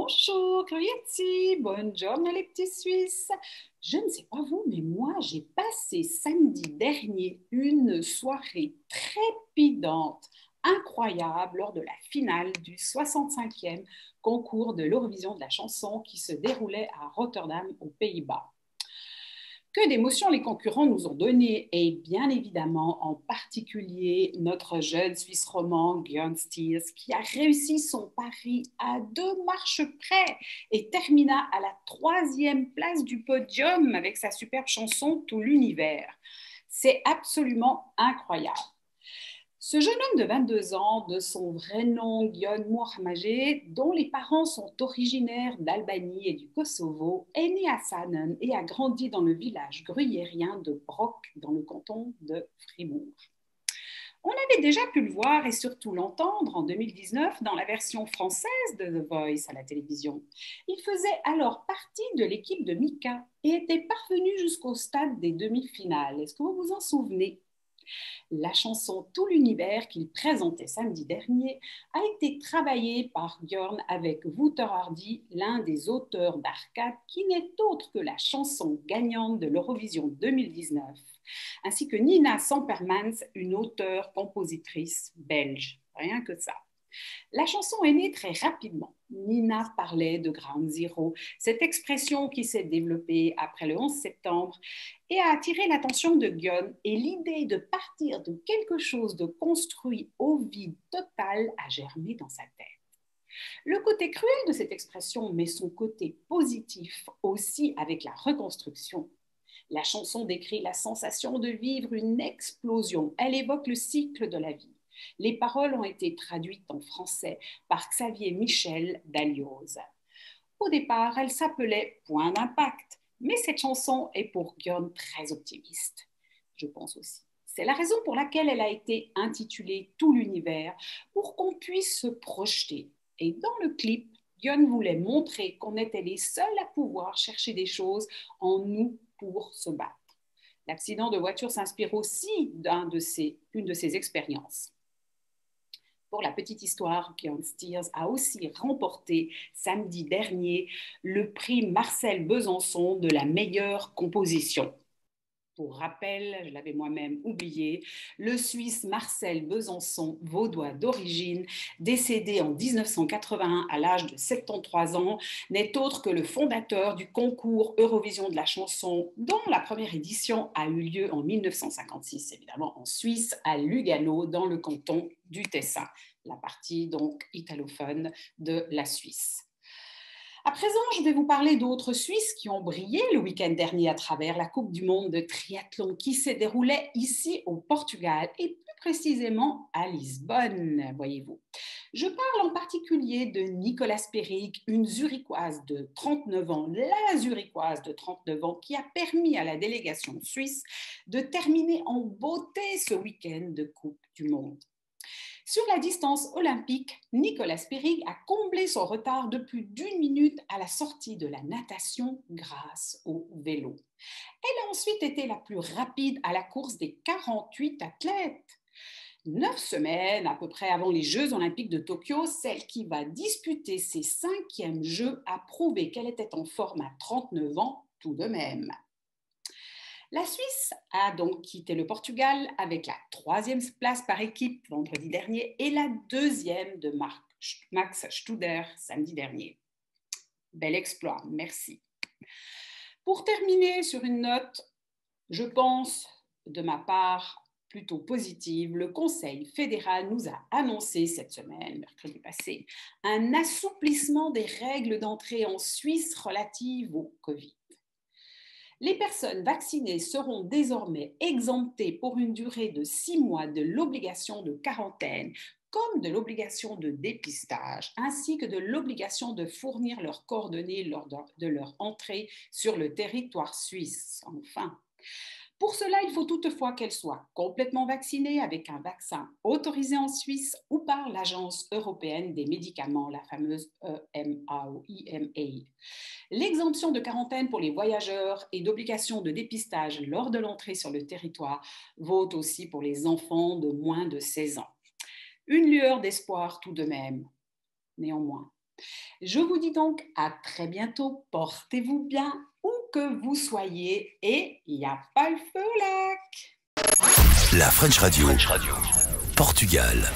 Bonjour, grüezi, buongiorno les petits Suisses. Je ne sais pas vous, mais moi, j'ai passé samedi dernier une soirée trépidante, incroyable, lors de la finale du 65e concours de l'Eurovision de la chanson qui se déroulait à Rotterdam, aux Pays-Bas. Que d'émotions les concurrents nous ont données et bien évidemment en particulier notre jeune Suisse roman Björn Stiers qui a réussi son pari à 2 marches près et termina à la 3e place du podium avec sa superbe chanson Tout l'univers. C'est absolument incroyable. Ce jeune homme de 22 ans, de son vrai nom Guillaume Mourmagé, dont les parents sont originaires d'Albanie et du Kosovo, est né à Sanen et a grandi dans le village gruyérien de Brock, dans le canton de Fribourg. On avait déjà pu le voir et surtout l'entendre en 2019 dans la version française de The Voice à la télévision. Il faisait alors partie de l'équipe de Mika et était parvenu jusqu'au stade des demi-finales. Est-ce que vous vous en souvenez ? La chanson Tout l'univers qu'il présentait samedi dernier a été travaillée par Björn avec Wouter Hardy, l'un des auteurs d'Arcade, qui n'est autre que la chanson gagnante de l'Eurovision 2019, ainsi que Nina Sempermans, une auteure-compositrice belge. Rien que ça. La chanson est née très rapidement. Nina parlait de Ground Zero, cette expression qui s'est développée après le 11 septembre et a attiré l'attention de Gunn et l'idée de partir de quelque chose de construit au vide total a germé dans sa tête. Le côté cruel de cette expression, mais son côté positif aussi avec la reconstruction. La chanson décrit la sensation de vivre une explosion. Elle évoque le cycle de la vie. Les paroles ont été traduites en français par Xavier Michel d'Alioz. Au départ, elle s'appelait Point d'impact, mais cette chanson est pour Björn très optimiste, je pense aussi. C'est la raison pour laquelle elle a été intitulée Tout l'univers, pour qu'on puisse se projeter. Et dans le clip, Björn voulait montrer qu'on était les seuls à pouvoir chercher des choses en nous pour se battre. L'accident de voiture s'inspire aussi d'une de ses expériences. Pour la petite histoire, Björn Stiers a aussi remporté samedi dernier le prix Marcel Besançon de la meilleure composition. Pour rappel, je l'avais moi-même oublié, le Suisse Marcel Besançon, vaudois d'origine, décédé en 1981 à l'âge de 73 ans, n'est autre que le fondateur du concours Eurovision de la chanson, dont la première édition a eu lieu en 1956, évidemment en Suisse, à Lugano, dans le canton du Tessin, la partie donc italophone de la Suisse. À présent, je vais vous parler d'autres Suisses qui ont brillé le week-end dernier à travers la Coupe du monde de triathlon qui se déroulait ici au Portugal et plus précisément à Lisbonne, voyez-vous. Je parle en particulier de Nicolas Périg, une Zurichoise de 39 ans, la Zurichoise de 39 ans qui a permis à la délégation suisse de terminer en beauté ce week-end de Coupe du monde. Sur la distance olympique, Nicolas Périg a comblé son retard de plus d'1 minute à la sortie de la natation grâce au vélo. Elle a ensuite été la plus rapide à la course des 48 athlètes. 9 semaines à peu près avant les Jeux olympiques de Tokyo, celle qui va disputer ses 5e Jeux a prouvé qu'elle était en forme à 39 ans tout de même. La Suisse a donc quitté le Portugal avec la 3e place par équipe vendredi dernier et la 2e de Max Studer samedi dernier. Bel exploit, merci. Pour terminer sur une note, je pense de ma part plutôt positive, le Conseil fédéral nous a annoncé cette semaine, mercredi passé, un assouplissement des règles d'entrée en Suisse relatives au Covid. Les personnes vaccinées seront désormais exemptées pour une durée de 6 mois de l'obligation de quarantaine, comme de l'obligation de dépistage, ainsi que de l'obligation de fournir leurs coordonnées lors de leur entrée sur le territoire suisse. Enfin, pour cela, il faut toutefois qu'elles soient complètement vaccinées avec un vaccin autorisé en Suisse ou par l'Agence européenne des médicaments, la fameuse EMA ou EMA. L'exemption de quarantaine pour les voyageurs et d'obligation de dépistage lors de l'entrée sur le territoire vaut aussi pour les enfants de moins de 16 ans. Une lueur d'espoir tout de même. Néanmoins, Je vous dis donc à très bientôt, portez-vous bien où que vous soyez et il n'y a pas le feu au lac. La French Radio. Portugal.